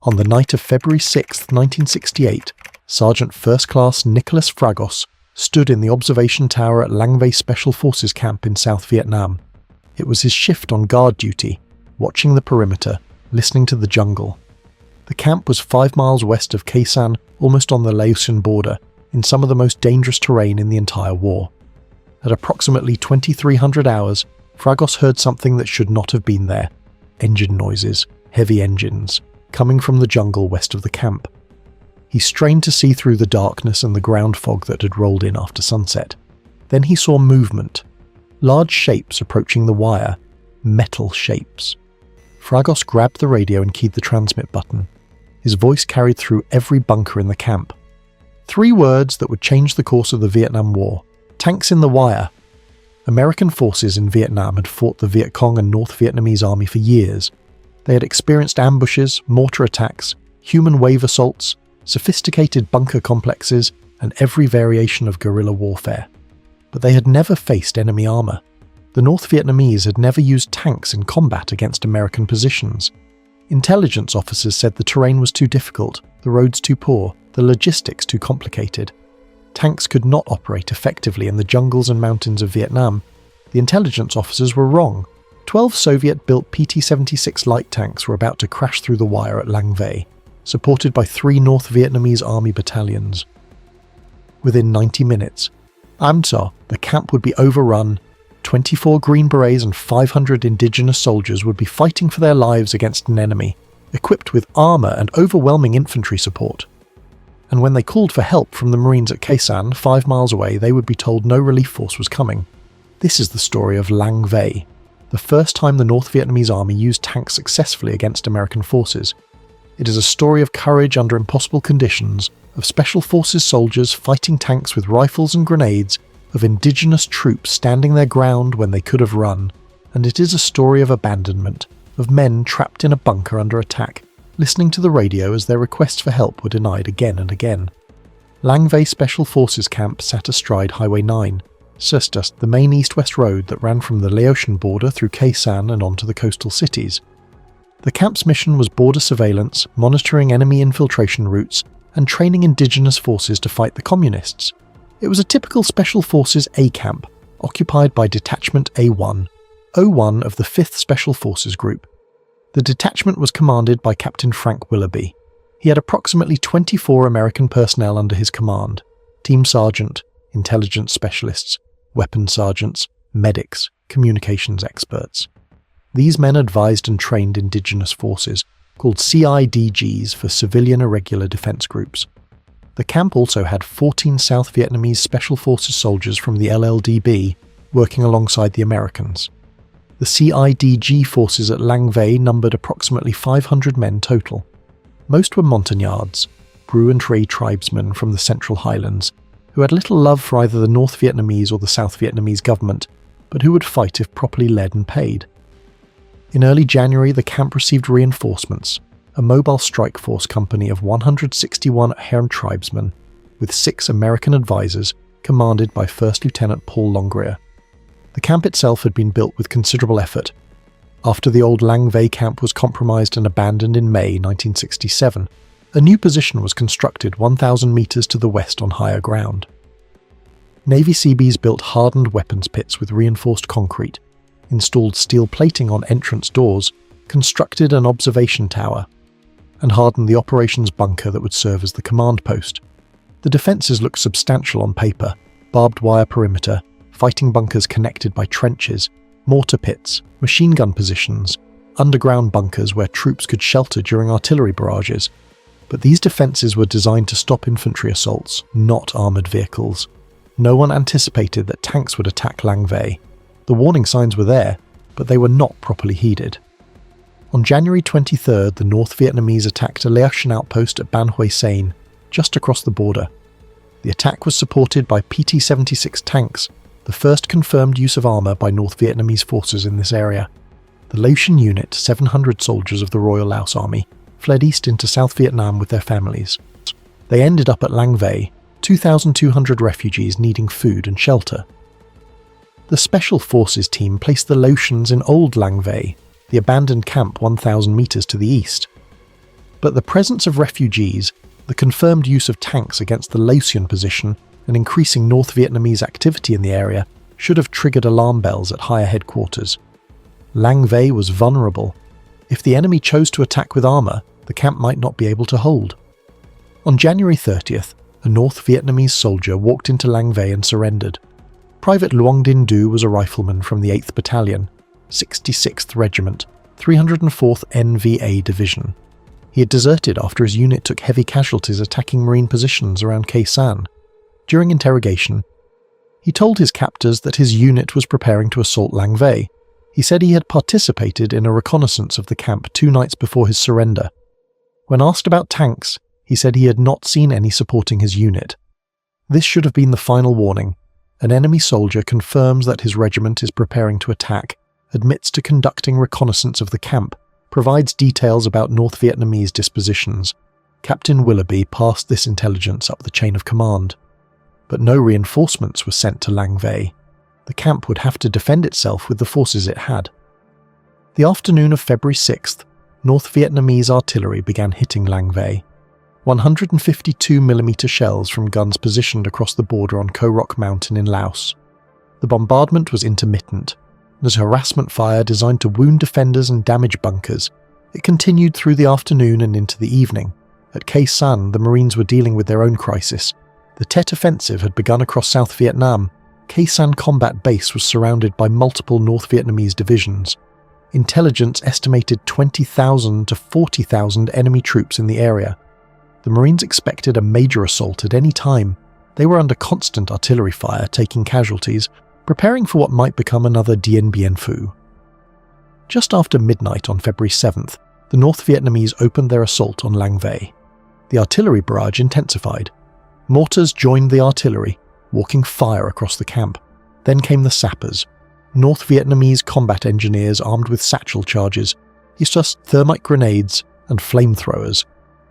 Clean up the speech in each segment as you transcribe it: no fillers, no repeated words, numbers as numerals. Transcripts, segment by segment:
On the night of February 6, 1968, Sergeant First Class Nicholas Fragos stood in the observation tower at Lang Vei Special Forces Camp in South Vietnam. It was his shift on guard duty, watching the perimeter, listening to the jungle. The camp was 5 miles west of Khe Sanh, almost on the Laotian border, in some of the most dangerous terrain in the entire war. At approximately 2300 hours, Fragos heard something that should not have been there. Engine noises, heavy engines, coming from the jungle west of the camp. He strained to see through the darkness and the ground fog that had rolled in after sunset. Then he saw movement. Large shapes approaching the wire. Metal shapes. Fragos grabbed the radio and keyed the transmit button. His voice carried through every bunker in the camp. 3 words that would change the course of the Vietnam War. Tanks in the wire. American forces in Vietnam had fought the Viet Cong and North Vietnamese army for years. They had experienced ambushes, mortar attacks, human wave assaults, sophisticated bunker complexes, and every variation of guerrilla warfare. But they had never faced enemy armour. The North Vietnamese had never used tanks in combat against American positions. Intelligence officers said the terrain was too difficult, the roads too poor, the logistics too complicated. Tanks could not operate effectively in the jungles and mountains of Vietnam. The intelligence officers were wrong. 12 Soviet-built PT-76 light tanks were about to crash through the wire at Lang Vei, supported by 3 North Vietnamese army battalions. Within 90 minutes, Amsa, the camp would be overrun. 24 Green Berets and 500 indigenous soldiers would be fighting for their lives against an enemy, equipped with armour and overwhelming infantry support. And when they called for help from the Marines at Khe Sanh, 5 miles away, they would be told no relief force was coming. This is the story of Lang Vei, the first time the North Vietnamese army used tanks successfully against American forces. It is a story of courage under impossible conditions, of special forces soldiers fighting tanks with rifles and grenades, of indigenous troops standing their ground when they could have run, and it is a story of abandonment, of men trapped in a bunker under attack, listening to the radio as their requests for help were denied again and again. Lang Vei Special Forces Camp sat astride Highway 9, Sustast, the main east-west road that ran from the Laotian border through Khe Sanh and onto the coastal cities. The camp's mission was border surveillance, monitoring enemy infiltration routes, and training indigenous forces to fight the communists. It was a typical Special Forces A camp, occupied by Detachment A1, O1 of the 5th Special Forces Group. The detachment was commanded by Captain Frank Willoughby. He had approximately 24 American personnel under his command: team sergeant, intelligence specialists, weapons sergeants, medics, communications experts. These men advised and trained indigenous forces, called CIDGs for Civilian Irregular Defense Groups. The camp also had 14 South Vietnamese Special Forces soldiers from the LLDB working alongside the Americans. The CIDG forces at Lang Vei numbered approximately 500 men total. Most were Montagnards, Bru and Tre tribesmen from the Central Highlands, who had little love for either the North Vietnamese or the South Vietnamese government, but who would fight if properly led and paid. In early January, the camp received reinforcements, a mobile strike force company of 161 Herne tribesmen, with 6 American advisors, commanded by First Lieutenant Paul Longrier. The camp itself had been built with considerable effort. After the old Lang Vei camp was compromised and abandoned in May 1967, a new position was constructed 1,000 metres to the west on higher ground. Navy Seabees built hardened weapons pits with reinforced concrete, installed steel plating on entrance doors, constructed an observation tower, and hardened the operations bunker that would serve as the command post. The defences looked substantial on paper: barbed wire perimeter, fighting bunkers connected by trenches, mortar pits, machine gun positions, underground bunkers where troops could shelter during artillery barrages. But these defences were designed to stop infantry assaults, not armoured vehicles. No one anticipated that tanks would attack Lang Vei. The warning signs were there, but they were not properly heeded. On January 23rd, the North Vietnamese attacked a Laotian outpost at Ban Hue Sein, just across the border. The attack was supported by PT-76 tanks, the first confirmed use of armour by North Vietnamese forces in this area. The Laotian unit, 700 soldiers of the Royal Laos Army, fled east into South Vietnam with their families. They ended up at Lang Vei, 2,200 refugees needing food and shelter. The Special Forces team placed the Laotians in Old Lang Vei, the abandoned camp 1,000 metres to the east. But the presence of refugees, the confirmed use of tanks against the Laotian position, and increasing North Vietnamese activity in the area should have triggered alarm bells at higher headquarters. Lang Vei was vulnerable. If the enemy chose to attack with armour, the camp might not be able to hold. On January 30th, a North Vietnamese soldier walked into Lang Vei and surrendered. Private Luong Din Du was a rifleman from the 8th Battalion, 66th Regiment, 304th NVA Division. He had deserted after his unit took heavy casualties attacking Marine positions around Khe Sanh. During interrogation, he told his captors that his unit was preparing to assault Lang Vei. He said he had participated in a reconnaissance of the camp 2 nights before his surrender. When asked about tanks, he said he had not seen any supporting his unit. This should have been the final warning. An enemy soldier confirms that his regiment is preparing to attack, admits to conducting reconnaissance of the camp, provides details about North Vietnamese dispositions. Captain Willoughby passed this intelligence up the chain of command. But no reinforcements were sent to Lang Vei. The camp would have to defend itself with the forces it had. The afternoon of February 6th, North Vietnamese artillery began hitting Lang Vei. 152mm shells from guns positioned across the border on Ko Rock Mountain in Laos. The bombardment was intermittent. As harassment fire designed to wound defenders and damage bunkers, it continued through the afternoon and into the evening. At Khe Sanh, the Marines were dealing with their own crisis. The Tet Offensive had begun across South Vietnam. Khe Sanh Combat Base was surrounded by multiple North Vietnamese divisions. Intelligence estimated 20,000 to 40,000 enemy troops in the area. The Marines expected a major assault at any time. They were under constant artillery fire, taking casualties, preparing for what might become another Dien Bien Phu. Just after midnight on February 7th, the North Vietnamese opened their assault on Lang Vei. The artillery barrage intensified. Mortars joined the artillery, walking fire across the camp. Then came the sappers, North Vietnamese combat engineers armed with satchel charges, just thermite grenades and flamethrowers.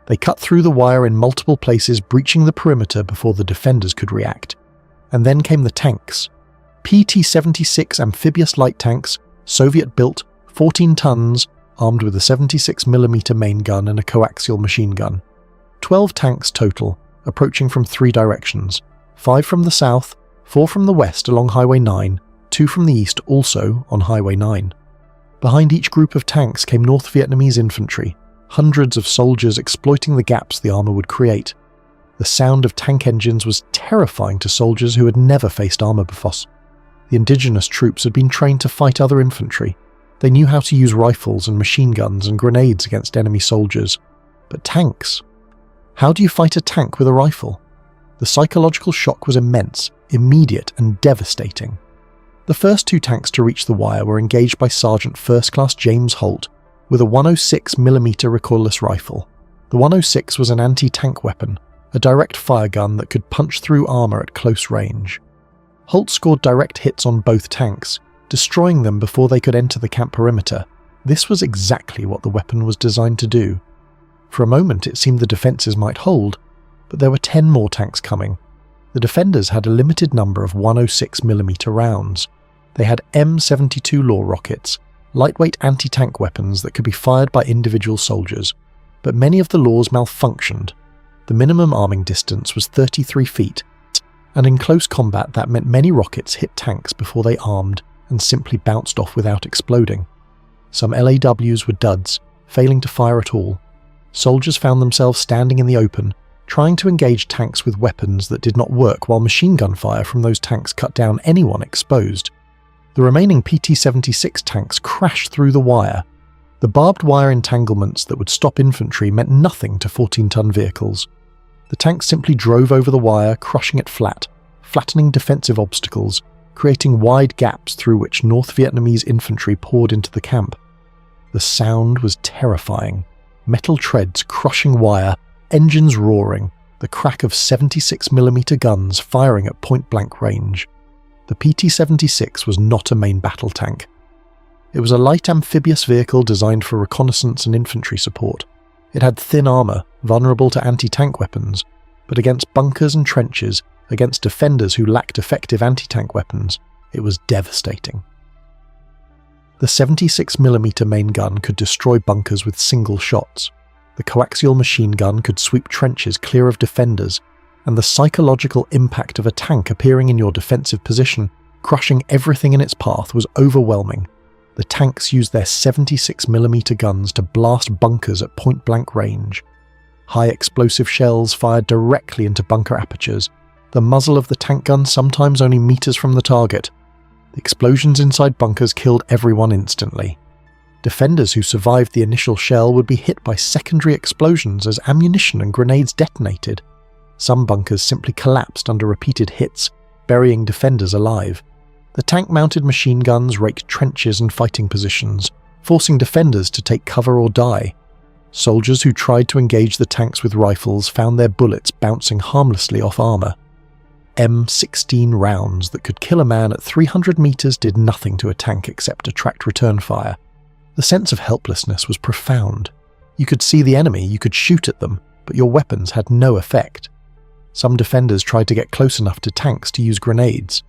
They cut through the wire in multiple places, breaching the perimeter before the defenders could react. And then came the tanks. PT-76 amphibious light tanks, Soviet-built, 14 tons, armed with a 76mm main gun and a coaxial machine gun. 12 tanks total, approaching from 3 directions, 5 from the south, 4 from the west along Highway 9, 2 from the east also on Highway 9. Behind each group of tanks came North Vietnamese infantry, hundreds of soldiers exploiting the gaps the armour would create. The sound of tank engines was terrifying to soldiers who had never faced armour before. The indigenous troops had been trained to fight other infantry. They knew how to use rifles and machine guns and grenades against enemy soldiers. But tanks? How do you fight a tank with a rifle? The psychological shock was immense, immediate and devastating. The first 2 tanks to reach the wire were engaged by Sergeant First Class James Holt with a 106mm recoilless rifle. The 106 was an anti-tank weapon, a direct fire gun that could punch through armour at close range. Holt scored direct hits on both tanks, destroying them before they could enter the camp perimeter. This was exactly what the weapon was designed to do. For a moment it seemed the defences might hold, but there were 10 more tanks coming. The defenders had a limited number of 106mm rounds. They had M72 Law rockets, lightweight anti-tank weapons that could be fired by individual soldiers, but many of the Laws malfunctioned. The minimum arming distance was 33 feet, and in close combat that meant many rockets hit tanks before they armed and simply bounced off without exploding. Some LAWs were duds, failing to fire at all. Soldiers found themselves standing in the open, trying to engage tanks with weapons that did not work, while machine gun fire from those tanks cut down anyone exposed. The remaining PT-76 tanks crashed through the wire. The barbed wire entanglements that would stop infantry meant nothing to 14-ton vehicles. The tanks simply drove over the wire, crushing it flat, flattening defensive obstacles, creating wide gaps through which North Vietnamese infantry poured into the camp. The sound was terrifying. Metal treads crushing wire, engines roaring, the crack of 76mm guns firing at point-blank range. The PT-76 was not a main battle tank. It was a light amphibious vehicle designed for reconnaissance and infantry support. It had thin armour, vulnerable to anti-tank weapons, but against bunkers and trenches, against defenders who lacked effective anti-tank weapons, it was devastating. The 76mm main gun could destroy bunkers with single shots. The coaxial machine gun could sweep trenches clear of defenders, and the psychological impact of a tank appearing in your defensive position, crushing everything in its path, was overwhelming. The tanks used their 76mm guns to blast bunkers at point-blank range. High explosive shells fired directly into bunker apertures, the muzzle of the tank gun sometimes only meters from the target. The explosions inside bunkers killed everyone instantly. Defenders who survived the initial shell would be hit by secondary explosions as ammunition and grenades detonated. Some bunkers simply collapsed under repeated hits, burying defenders alive. The tank-mounted machine guns raked trenches and fighting positions, forcing defenders to take cover or die. Soldiers who tried to engage the tanks with rifles found their bullets bouncing harmlessly off armour. M16 rounds that could kill a man at 300 metres did nothing to a tank except attract return fire. The sense of helplessness was profound. You could see the enemy, you could shoot at them, but your weapons had no effect. Some defenders tried to get close enough to tanks to use grenades.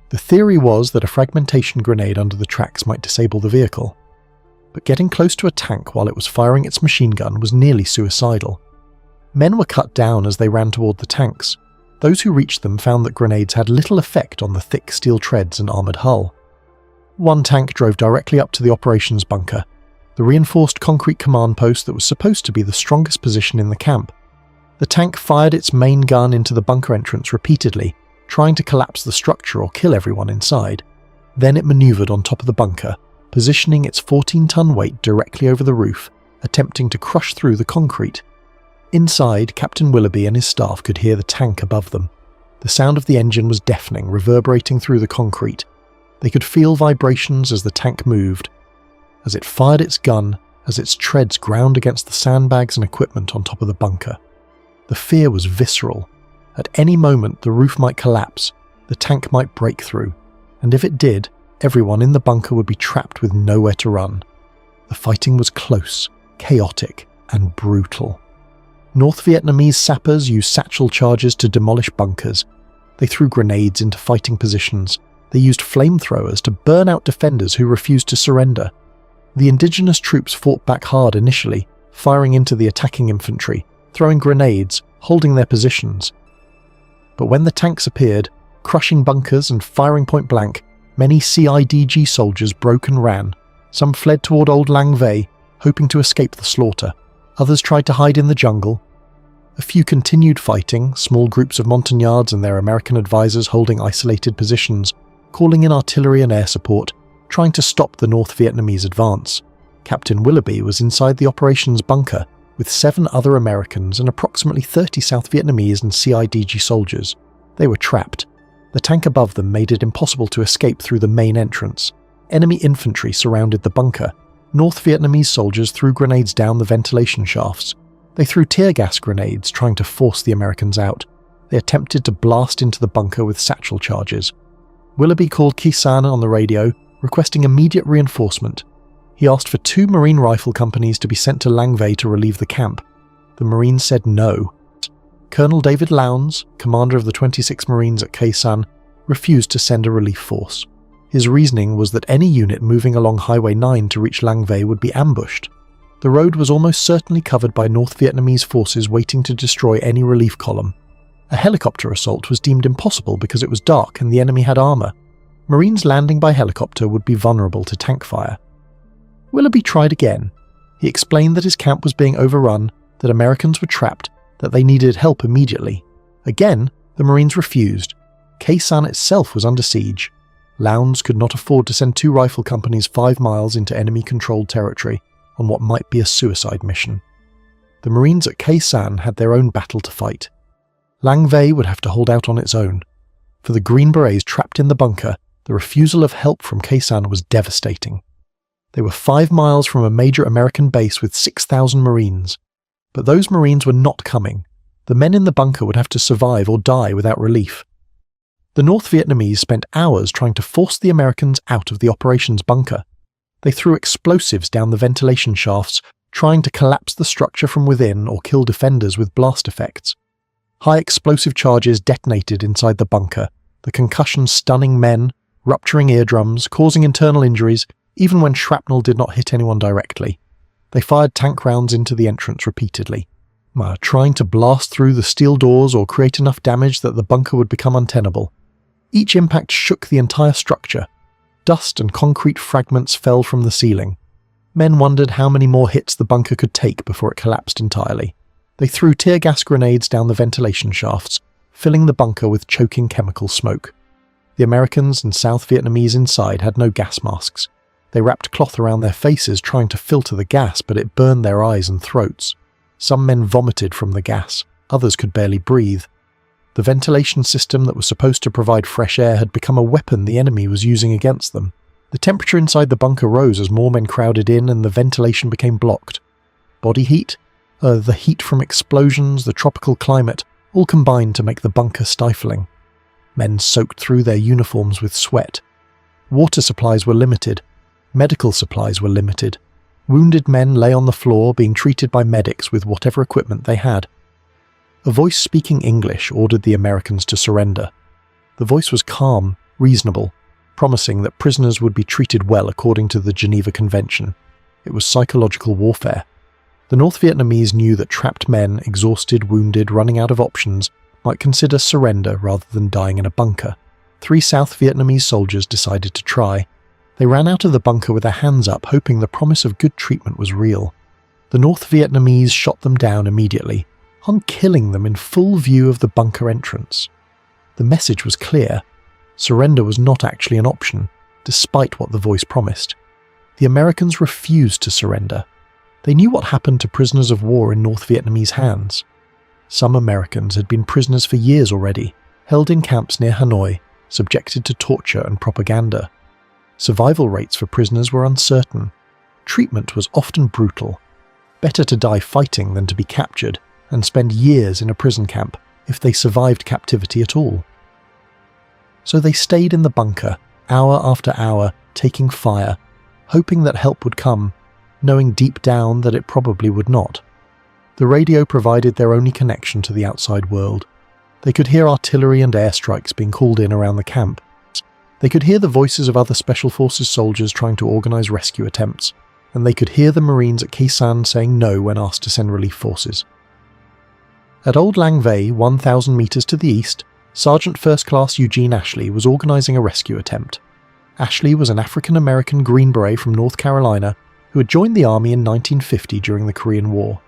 The theory was that a fragmentation grenade under the tracks might disable the vehicle. But getting close to a tank while it was firing its machine gun was nearly suicidal. Men were cut down as they ran toward the tanks. Those who reached them found that grenades had little effect on the thick steel treads and armoured hull. One tank drove directly up to the operations bunker, the reinforced concrete command post that was supposed to be the strongest position in the camp. The tank fired its main gun into the bunker entrance repeatedly, trying to collapse the structure or kill everyone inside. Then it manoeuvred on top of the bunker, positioning its 14-ton weight directly over the roof, attempting to crush through the concrete. Inside, Captain Willoughby and his staff could hear the tank above them. The sound of the engine was deafening, reverberating through the concrete. They could feel vibrations as the tank moved, as it fired its gun, as its treads ground against the sandbags and equipment on top of the bunker. The fear was visceral. At any moment the roof might collapse, the tank might break through, and if it did, everyone in the bunker would be trapped with nowhere to run. The fighting was close, chaotic, and brutal. North Vietnamese sappers used satchel charges to demolish bunkers. They threw grenades into fighting positions. They used flamethrowers to burn out defenders who refused to surrender. The indigenous troops fought back hard initially, firing into the attacking infantry, throwing grenades, holding their positions. But when the tanks appeared, crushing bunkers and firing point blank, many CIDG soldiers broke and ran. Some fled toward old Lang Vei, hoping to escape the slaughter. Others tried to hide in the jungle. A few continued fighting, small groups of Montagnards and their American advisors holding isolated positions, calling in artillery and air support, trying to stop the North Vietnamese advance. Captain Willoughby was inside the operations bunker with 7 other Americans and approximately 30 South Vietnamese and CIDG soldiers. They were trapped. The tank above them made it impossible to escape through the main entrance. Enemy infantry surrounded the bunker. North Vietnamese soldiers threw grenades down the ventilation shafts. They threw tear gas grenades, trying to force the Americans out. They attempted to blast into the bunker with satchel charges. Willoughby called Khe Sanh on the radio, requesting immediate reinforcement. He asked for 2 Marine rifle companies to be sent to Lang Vei to relieve the camp. The Marines said no. Colonel David Lowndes, commander of the 26th Marines at Khe Sanh, refused to send a relief force. His reasoning was that any unit moving along Highway 9 to reach Lang Vei would be ambushed. The road was almost certainly covered by North Vietnamese forces waiting to destroy any relief column. A helicopter assault was deemed impossible because it was dark and the enemy had armour. Marines landing by helicopter would be vulnerable to tank fire. Willoughby tried again. He explained that his camp was being overrun, that Americans were trapped, that they needed help immediately. Again, the Marines refused. Khe Sanh itself was under siege. Lowndes could not afford to send 2 rifle companies 5 miles into enemy-controlled territory on what might be a suicide mission. The Marines at Khe Sanh had their own battle to fight. Lang Vei would have to hold out on its own. For the Green Berets trapped in the bunker, the refusal of help from Khe Sanh was devastating. They were 5 miles from a major American base with 6,000 Marines. But those Marines were not coming. The men in the bunker would have to survive or die without relief. The North Vietnamese spent hours trying to force the Americans out of the operations bunker. They threw explosives down the ventilation shafts, trying to collapse the structure from within or kill defenders with blast effects. High explosive charges detonated inside the bunker, the concussion stunning men, rupturing eardrums, causing internal injuries, even when shrapnel did not hit anyone directly. They fired tank rounds into the entrance repeatedly, trying to blast through the steel doors or create enough damage that the bunker would become untenable. Each impact shook the entire structure. Dust and concrete fragments fell from the ceiling. Men wondered how many more hits the bunker could take before it collapsed entirely. They threw tear gas grenades down the ventilation shafts, filling the bunker with choking chemical smoke. The Americans and South Vietnamese inside had no gas masks. They wrapped cloth around their faces trying to filter the gas, but it burned their eyes and throats. Some men vomited from the gas, others could barely breathe. The ventilation system that was supposed to provide fresh air had become a weapon the enemy was using against them. The temperature inside the bunker rose as more men crowded in and the ventilation became blocked. Body heat, the heat from explosions, the tropical climate, all combined to make the bunker stifling. Men soaked through their uniforms with sweat. Water supplies were limited. Medical supplies were limited. Wounded men lay on the floor being treated by medics with whatever equipment they had. A voice speaking English ordered the Americans to surrender. The voice was calm, reasonable, promising that prisoners would be treated well according to the Geneva Convention. It was psychological warfare. The North Vietnamese knew that trapped men, exhausted, wounded, running out of options, might consider surrender rather than dying in a bunker. 3 South Vietnamese soldiers decided to try. They ran out of the bunker with their hands up, hoping the promise of good treatment was real. The North Vietnamese shot them down immediately, killing them in full view of the bunker entrance. The message was clear. Surrender was not actually an option, despite what the voice promised. The Americans refused to surrender. They knew what happened to prisoners of war in North Vietnamese hands. Some Americans had been prisoners for years already, held in camps near Hanoi, subjected to torture and propaganda. Survival rates for prisoners were uncertain. Treatment was often brutal. Better to die fighting than to be captured and spend years in a prison camp if they survived captivity at all. So they stayed in the bunker, hour after hour, taking fire, hoping that help would come, knowing deep down that it probably would not. The radio provided their only connection to the outside world. They could hear artillery and airstrikes being called in around the camp. They could hear the voices of other Special Forces soldiers trying to organise rescue attempts, and they could hear the Marines at Khe Sanh saying no when asked to send relief forces. At Old Lang Vei, 1,000 metres to the east, Sergeant First Class Eugene Ashley was organising a rescue attempt. Ashley was an African-American Green Beret from North Carolina who had joined the Army in 1950 during the Korean War.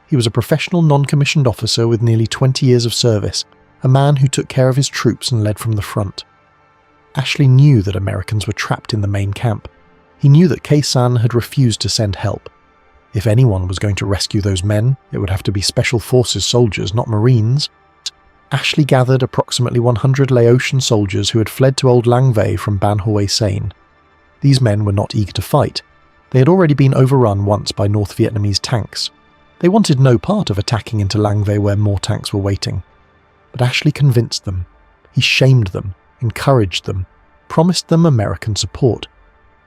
He was a professional non-commissioned officer with nearly 20 years of service, a man who took care of his troops and led from the front. Ashley knew that Americans were trapped in the main camp. He knew that Khe Sanh had refused to send help. If anyone was going to rescue those men, it would have to be Special Forces soldiers, not Marines. Ashley gathered approximately 100 Laotian soldiers who had fled to Old Lang Vei from Ban Hue Sein. These men were not eager to fight. They had already been overrun once by North Vietnamese tanks. They wanted no part of attacking into Lang Vei where more tanks were waiting. But Ashley convinced them. He shamed them, encouraged them, promised them American support.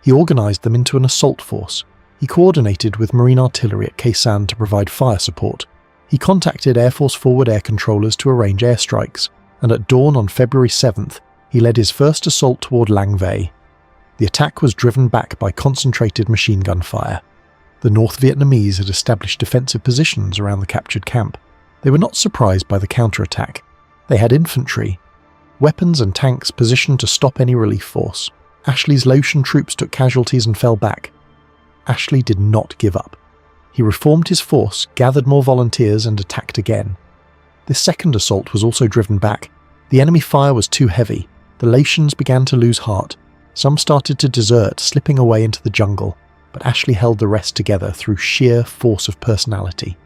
He organised them into an assault force. He coordinated with Marine artillery at Khe Sanh to provide fire support. He contacted Air Force forward air controllers to arrange airstrikes, and at dawn on February 7th, he led his first assault toward Lang Vei. The attack was driven back by concentrated machine gun fire. The North Vietnamese had established defensive positions around the captured camp. They were not surprised by the counterattack. They had infantry, weapons and tanks positioned to stop any relief force. Ashley's Laotian troops took casualties and fell back. Ashley did not give up. He reformed his force, gathered more volunteers, and attacked again. This second assault was also driven back. The enemy fire was too heavy. The Laotians began to lose heart. Some started to desert, slipping away into the jungle, but Ashley held the rest together through sheer force of personality.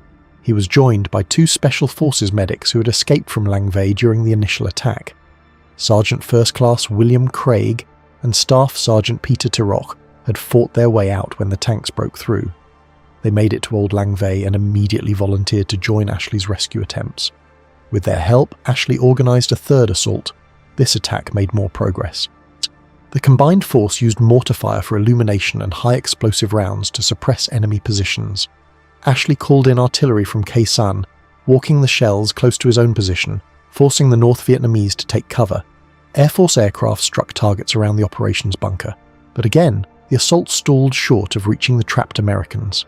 He was joined by 2 Special Forces medics who had escaped from Lang Vei during the initial attack. Sergeant First Class William Craig and Staff Sergeant Peter Tiroch had fought their way out when the tanks broke through. They made it to Old Lang Vei and immediately volunteered to join Ashley's rescue attempts. With their help, Ashley organised a third assault. This attack made more progress. The combined force used mortar fire for illumination and high explosive rounds to suppress enemy positions. Ashley called in artillery from Khe Sanh, walking the shells close to his own position, forcing the North Vietnamese to take cover. Air Force aircraft struck targets around the operations bunker, but again, the assault stalled short of reaching the trapped Americans.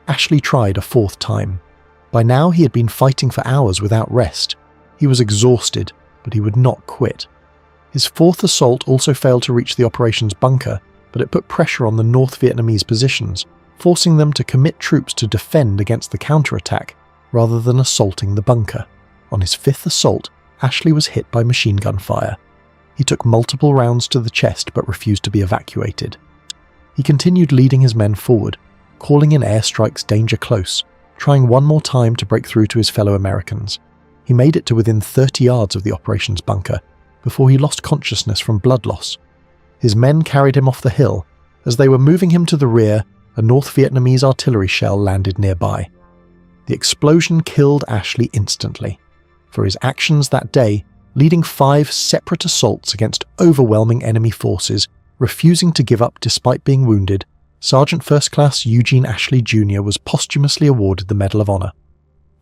Ashley tried a fourth time. By now he had been fighting for hours without rest. He was exhausted, but he would not quit. His fourth assault also failed to reach the operations bunker, but it put pressure on the North Vietnamese positions, forcing them to commit troops to defend against the counterattack rather than assaulting the bunker. On his fifth assault, Ashley was hit by machine gun fire. He took multiple rounds to the chest but refused to be evacuated. He continued leading his men forward, calling in airstrikes danger close, trying one more time to break through to his fellow Americans. He made it to within 30 yards of the operations bunker before he lost consciousness from blood loss. His men carried him off the hill. As they were moving him to the rear, a North Vietnamese artillery shell landed nearby. The explosion killed Ashley instantly. For his actions that day, leading 5 separate assaults against overwhelming enemy forces, refusing to give up despite being wounded, Sergeant First Class Eugene Ashley Jr. was posthumously awarded the Medal of Honor.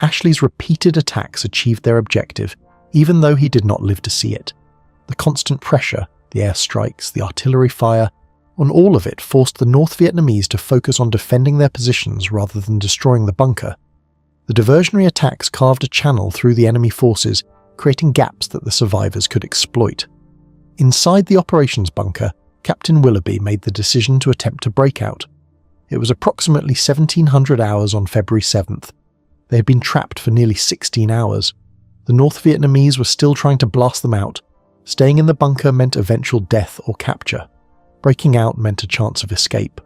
Ashley's repeated attacks achieved their objective, even though he did not live to see it. The constant pressure, the airstrikes, the artillery fire, on all of it forced the North Vietnamese to focus on defending their positions rather than destroying the bunker. The diversionary attacks carved a channel through the enemy forces, creating gaps that the survivors could exploit. Inside the operations bunker, Captain Willoughby made the decision to attempt a breakout. It was approximately 1700 hours on February 7th. They had been trapped for nearly 16 hours. The North Vietnamese were still trying to blast them out. Staying in the bunker meant eventual death or capture. Breaking out meant a chance of escape.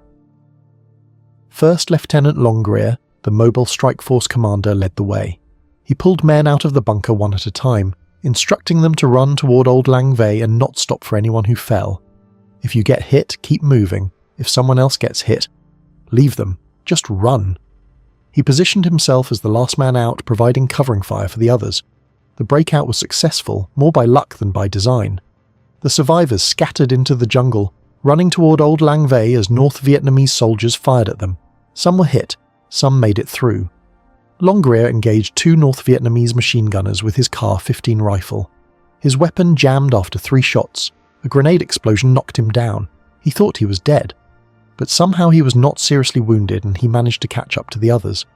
First Lieutenant Lang Vei, the Mobile Strike Force commander, led the way. He pulled men out of the bunker one at a time, instructing them to run toward Old Lang Vei and not stop for anyone who fell. If you get hit, keep moving. If someone else gets hit, leave them. Just run. He positioned himself as the last man out, providing covering fire for the others. The breakout was successful, more by luck than by design. The survivors scattered into the jungle, running toward Old Lang Vei as North Vietnamese soldiers fired at them. Some were hit, some made it through. Lang Vei engaged 2 North Vietnamese machine gunners with his Car-15 rifle. His weapon jammed after 3 shots. A grenade explosion knocked him down. He thought he was dead. But somehow he was not seriously wounded and he managed to catch up to the others.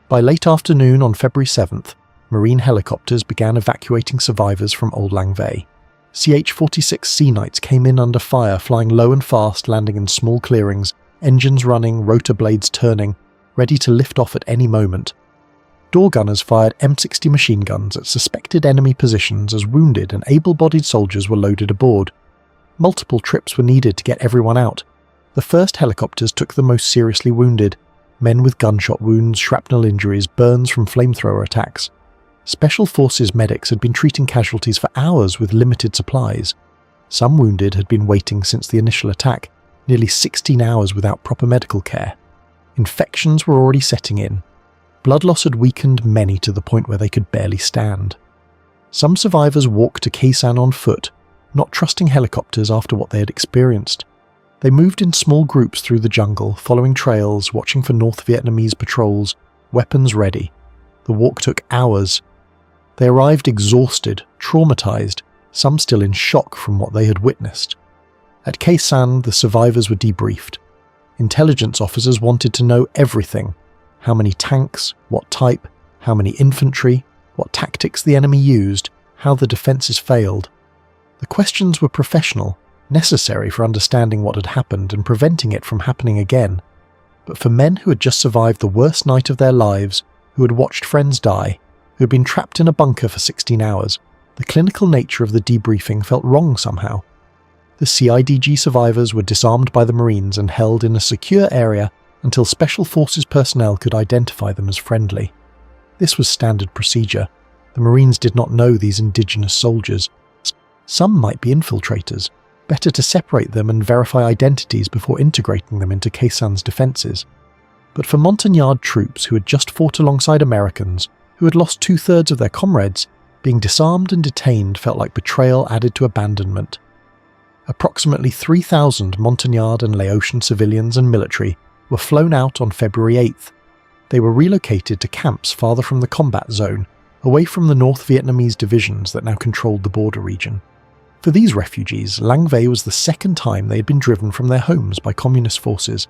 By late afternoon on February 7th, Marine helicopters began evacuating survivors from Old Lang Vei. CH-46 Sea Knights came in under fire, flying low and fast, landing in small clearings, engines running, rotor blades turning, ready to lift off at any moment. Door gunners fired M60 machine guns at suspected enemy positions as wounded and able-bodied soldiers were loaded aboard. Multiple trips were needed to get everyone out. The first helicopters took the most seriously wounded, men with gunshot wounds, shrapnel injuries, burns from flamethrower attacks. Special Forces medics had been treating casualties for hours with limited supplies. Some wounded had been waiting since the initial attack, nearly 16 hours without proper medical care. Infections were already setting in. Blood loss had weakened many to the point where they could barely stand. Some survivors walked to Khe Sanh on foot, not trusting helicopters after what they had experienced. They moved in small groups through the jungle, following trails, watching for North Vietnamese patrols, weapons ready. The walk took hours. They arrived exhausted, traumatized, some still in shock from what they had witnessed. At Khe Sanh, the survivors were debriefed. Intelligence officers wanted to know everything: how many tanks, what type, how many infantry, what tactics the enemy used, how the defences failed. The questions were professional, necessary for understanding what had happened and preventing it from happening again. But for men who had just survived the worst night of their lives, who had watched friends die, who had been trapped in a bunker for 16 hours, the clinical nature of the debriefing felt wrong somehow. The CIDG survivors were disarmed by the Marines and held in a secure area until Special Forces personnel could identify them as friendly. This was standard procedure. The Marines did not know these indigenous soldiers. Some might be infiltrators. Better to separate them and verify identities before integrating them into Khe Sanh's defences. But for Montagnard troops who had just fought alongside Americans, who had lost 2/3 of their comrades, being disarmed and detained felt like betrayal added to abandonment. Approximately 3,000 Montagnard and Laotian civilians and military were flown out on February 8th. They were relocated to camps farther from the combat zone, away from the North Vietnamese divisions that now controlled the border region. For these refugees, Lang Vei was the second time they had been driven from their homes by communist forces.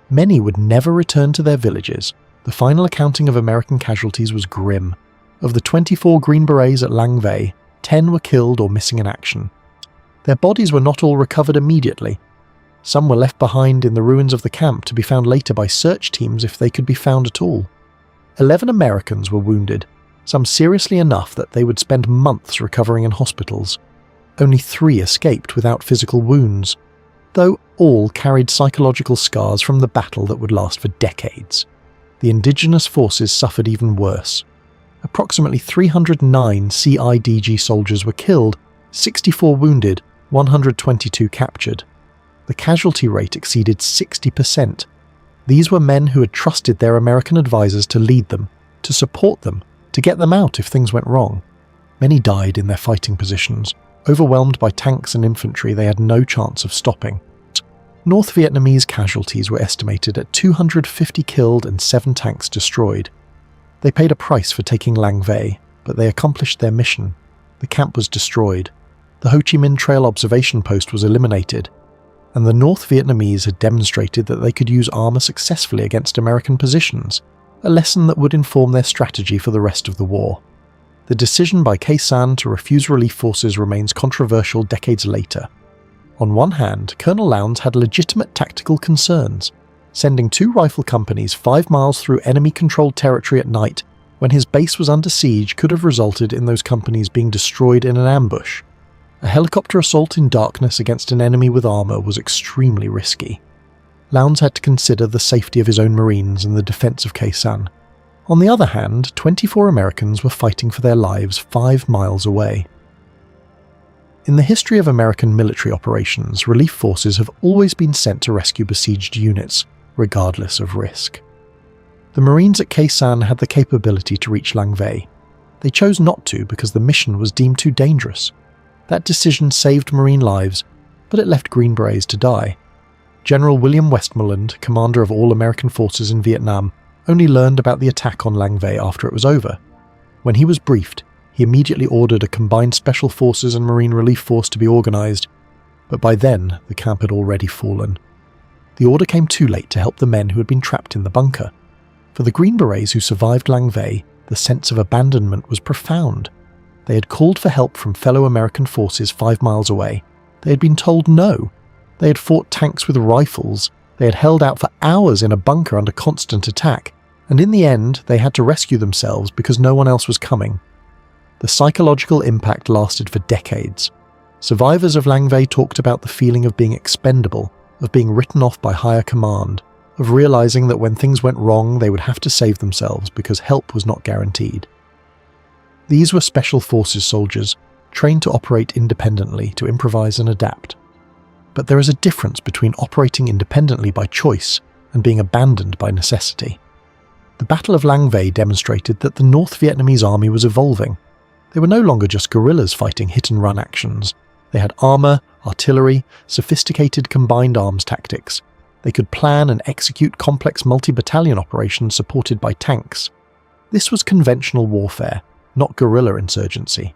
Many would never return to their villages. The final accounting of American casualties was grim. Of the 24 Green Berets at Lang Vei, 10 were killed or missing in action. Their bodies were not all recovered immediately. Some were left behind in the ruins of the camp to be found later by search teams if they could be found at all. 11 Americans were wounded, some seriously enough that they would spend months recovering in hospitals. Only 3 escaped without physical wounds, though all carried psychological scars from the battle that would last for decades. The indigenous forces suffered even worse. Approximately 309 CIDG soldiers were killed, 64 wounded, 122 captured. The casualty rate exceeded 60%. These were men who had trusted their American advisors to lead them, to support them, to get them out if things went wrong. Many died in their fighting positions. Overwhelmed by tanks and infantry, they had no chance of stopping. North Vietnamese casualties were estimated at 250 killed and 7 tanks destroyed. They paid a price for taking Lang Vei, but they accomplished their mission. The camp was destroyed. The Ho Chi Minh Trail observation post was eliminated, and the North Vietnamese had demonstrated that they could use armour successfully against American positions, a lesson that would inform their strategy for the rest of the war. The decision by Khe Sanh to refuse relief forces remains controversial decades later. On one hand, Colonel Lowndes had legitimate tactical concerns. Sending 2 rifle companies 5 miles through enemy-controlled territory at night when his base was under siege could have resulted in those companies being destroyed in an ambush. A helicopter assault in darkness against an enemy with armour was extremely risky. Lowndes had to consider the safety of his own Marines and the defence of Khe Sanh. On the other hand, 24 Americans were fighting for their lives 5 miles away. In the history of American military operations, relief forces have always been sent to rescue besieged units, regardless of risk. The Marines at Khe Sanh had the capability to reach Lang Vei. They chose not to because the mission was deemed too dangerous. That decision saved Marine lives, but it left Green Berets to die. General William Westmoreland, commander of all American forces in Vietnam, only learned about the attack on Lang Vei after it was over. When he was briefed, he immediately ordered a combined Special Forces and Marine Relief Force to be organised, but by then the camp had already fallen. The order came too late to help the men who had been trapped in the bunker. For the Green Berets who survived Lang Vei, the sense of abandonment was profound. They had called for help from fellow American forces 5 miles away. They had been told no. They had fought tanks with rifles. They had held out for hours in a bunker under constant attack, and in the end they had to rescue themselves because no one else was coming. The psychological impact lasted for decades. Survivors of Lang Vei talked about the feeling of being expendable, of being written off by higher command, of realizing that when things went wrong they would have to save themselves because help was not guaranteed. These were Special Forces soldiers, trained to operate independently, to improvise and adapt. But there is a difference between operating independently by choice and being abandoned by necessity. The Battle of Lang Vei demonstrated that the North Vietnamese army was evolving. They were no longer just guerrillas fighting hit-and-run actions. They had armour, artillery, sophisticated combined arms tactics. They could plan and execute complex multi-battalion operations supported by tanks. This was conventional warfare, not guerrilla insurgency.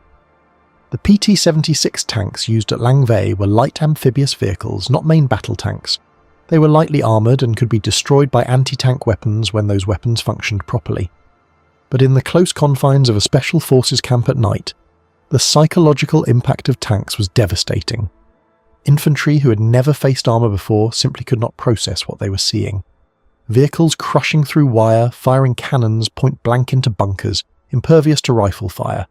The PT-76 tanks used at Lang Vei were light amphibious vehicles, not main battle tanks. They were lightly armoured and could be destroyed by anti-tank weapons when those weapons functioned properly. But in the close confines of a Special Forces camp at night, the psychological impact of tanks was devastating. Infantry who had never faced armour before simply could not process what they were seeing. Vehicles crushing through wire, firing cannons point blank into bunkers, impervious to rifle fire.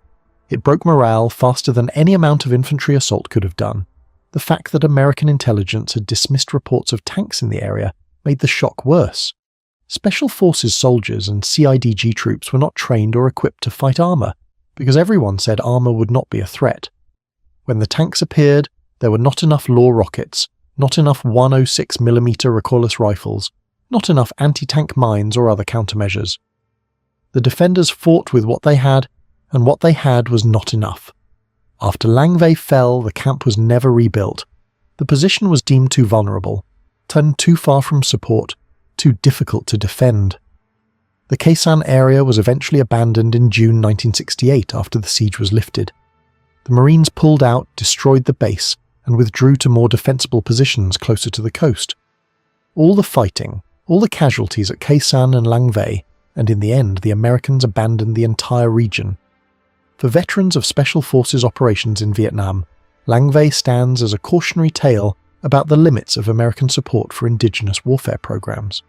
It broke morale faster than any amount of infantry assault could have done. The fact that American intelligence had dismissed reports of tanks in the area made the shock worse. Special Forces soldiers and CIDG troops were not trained or equipped to fight armour, because everyone said armour would not be a threat. When the tanks appeared, there were not enough law rockets, not enough 106mm recoilless rifles, not enough anti-tank mines or other countermeasures. The defenders fought with what they had, and what they had was not enough. After Lang Vei fell, the camp was never rebuilt. The position was deemed too vulnerable, turned too far from support, too difficult to defend. The Khe Sanh area was eventually abandoned in June 1968 after the siege was lifted. The Marines pulled out, destroyed the base, and withdrew to more defensible positions closer to the coast. All the fighting, all the casualties at Khe Sanh and Lang Vei, and in the end the Americans abandoned the entire region. For veterans of Special Forces operations in Vietnam, Lang Vei stands as a cautionary tale about the limits of American support for indigenous warfare programs.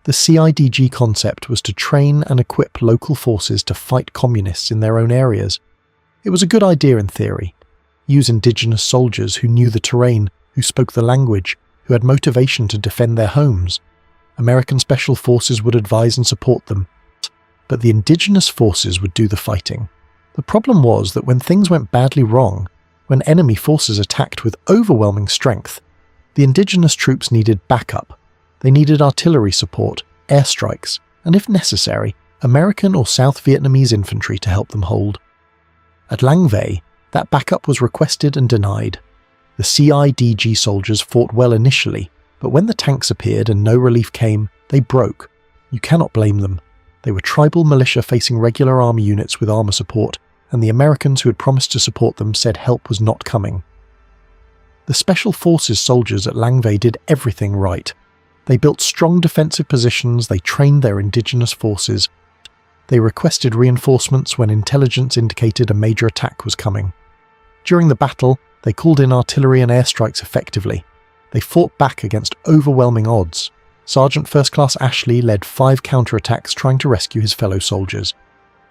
The CIDG concept was to train and equip local forces to fight communists in their own areas. It was a good idea in theory. Use indigenous soldiers who knew the terrain, who spoke the language, who had motivation to defend their homes. American Special Forces would advise and support them, but the indigenous forces would do the fighting. The problem was that when things went badly wrong, when enemy forces attacked with overwhelming strength, the indigenous troops needed backup. They needed artillery support, airstrikes, and if necessary, American or South Vietnamese infantry to help them hold. At Lang Vei, that backup was requested and denied. The CIDG soldiers fought well initially, but when the tanks appeared and no relief came, they broke. You cannot blame them. They were tribal militia facing regular army units with armor support, and the Americans who had promised to support them said help was not coming. The Special Forces soldiers at Lang Vei did everything right. They built strong defensive positions, they trained their indigenous forces. They requested reinforcements when intelligence indicated a major attack was coming. During the battle, they called in artillery and airstrikes effectively. They fought back against overwhelming odds. Sergeant First Class Ashley led 5 counterattacks trying to rescue his fellow soldiers.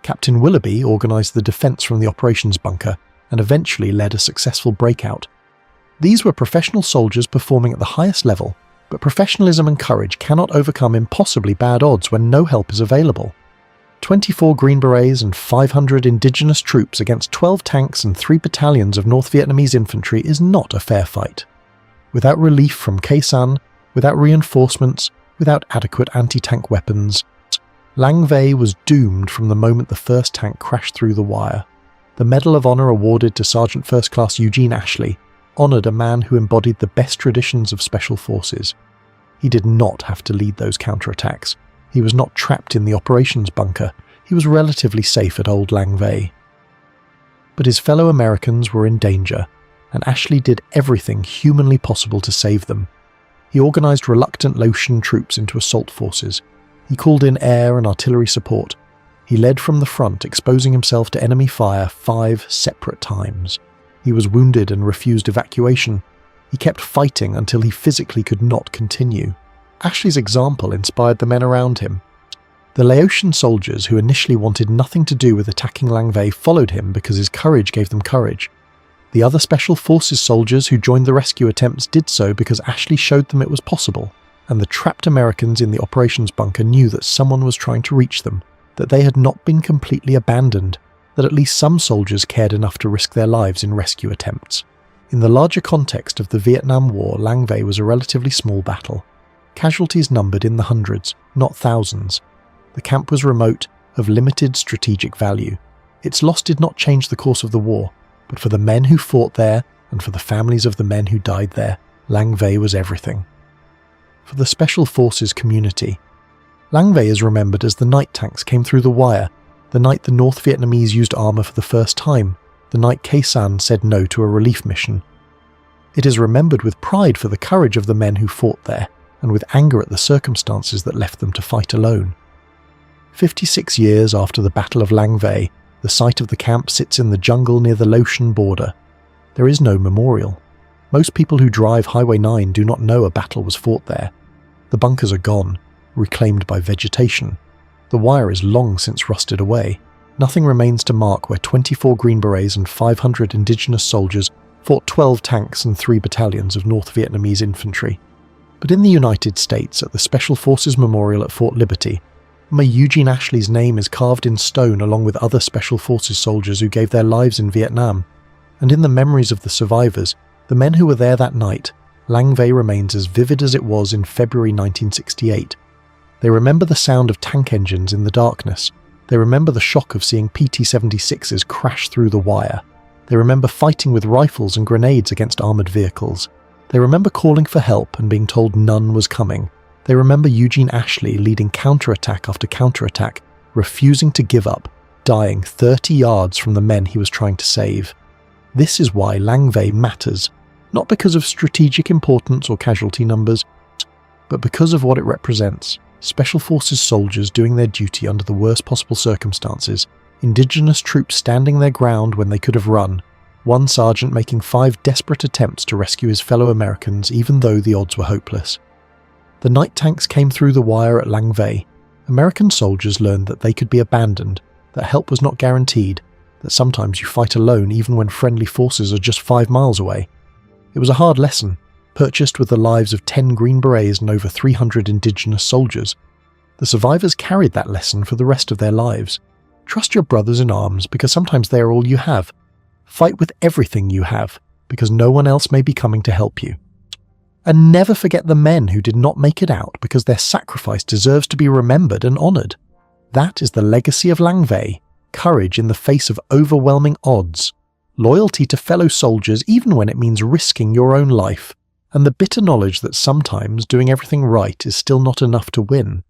Captain Willoughby organised the defence from the operations bunker and eventually led a successful breakout. These were professional soldiers performing at the highest level, but professionalism and courage cannot overcome impossibly bad odds when no help is available. 24 Green Berets and 500 indigenous troops against 12 tanks and 3 battalions of North Vietnamese infantry is not a fair fight. Without relief from Khe Sanh, without reinforcements, without adequate anti-tank weapons, Lang Vei was doomed from the moment the first tank crashed through the wire. The Medal of Honor awarded to Sergeant First Class Eugene Ashley honoured a man who embodied the best traditions of Special Forces. He did not have to lead those counterattacks. He was not trapped in the operations bunker. He was relatively safe at Old Lang Vei. But his fellow Americans were in danger, and Ashley did everything humanly possible to save them. He organised reluctant Laotian troops into assault forces. He called in air and artillery support. He led from the front, exposing himself to enemy fire 5 separate times. He was wounded and refused evacuation. He kept fighting until he physically could not continue. Ashley's example inspired the men around him. The Laotian soldiers who initially wanted nothing to do with attacking Lang Vei followed him because his courage gave them courage. The other Special Forces soldiers who joined the rescue attempts did so because Ashley showed them it was possible, and the trapped Americans in the operations bunker knew that someone was trying to reach them, that they had not been completely abandoned, that at least some soldiers cared enough to risk their lives in rescue attempts. In the larger context of the Vietnam War, Lang Vei was a relatively small battle. Casualties numbered in the hundreds, not thousands. The camp was remote, of limited strategic value. Its loss did not change the course of the war, but for the men who fought there, and for the families of the men who died there, Lang Vei was everything. For the Special Forces community, Lang Vei is remembered as the night tanks came through the wire, the night the North Vietnamese used armour for the first time, the night Khe Sanh said no to a relief mission. It is remembered with pride for the courage of the men who fought there, and with anger at the circumstances that left them to fight alone. 56 years after the Battle of Lang Vei, the site of the camp sits in the jungle near the Laotian border. There is no memorial. Most people who drive Highway 9 do not know a battle was fought there. The bunkers are gone, reclaimed by vegetation. The wire is long since rusted away. Nothing remains to mark where 24 Green Berets and 500 indigenous soldiers fought 12 tanks and 3 battalions of North Vietnamese infantry. But in the United States, at the Special Forces Memorial at Fort Liberty, Eugene Ashley's name is carved in stone along with other Special Forces soldiers who gave their lives in Vietnam. And in the memories of the survivors, the men who were there that night, Lang Vei remains as vivid as it was in February 1968. They remember the sound of tank engines in the darkness. They remember the shock of seeing PT-76s crash through the wire. They remember fighting with rifles and grenades against armoured vehicles. They remember calling for help and being told none was coming. They remember Eugene Ashley leading counterattack after counterattack, refusing to give up, dying 30 yards from the men he was trying to save. This is why Lang Vei matters, not because of strategic importance or casualty numbers, but because of what it represents, Special Forces soldiers doing their duty under the worst possible circumstances, indigenous troops standing their ground when they could have run, one sergeant making 5 desperate attempts to rescue his fellow Americans even though the odds were hopeless. The night tanks came through the wire at Lang Vei. American soldiers learned that they could be abandoned, that help was not guaranteed, that sometimes you fight alone even when friendly forces are just 5 miles away. It was a hard lesson, purchased with the lives of 10 Green Berets and over 300 indigenous soldiers. The survivors carried that lesson for the rest of their lives. Trust your brothers in arms because sometimes they are all you have. Fight with everything you have because no one else may be coming to help you. And never forget the men who did not make it out because their sacrifice deserves to be remembered and honoured. That is the legacy of Lang Vei, courage in the face of overwhelming odds, loyalty to fellow soldiers even when it means risking your own life, and the bitter knowledge that sometimes doing everything right is still not enough to win.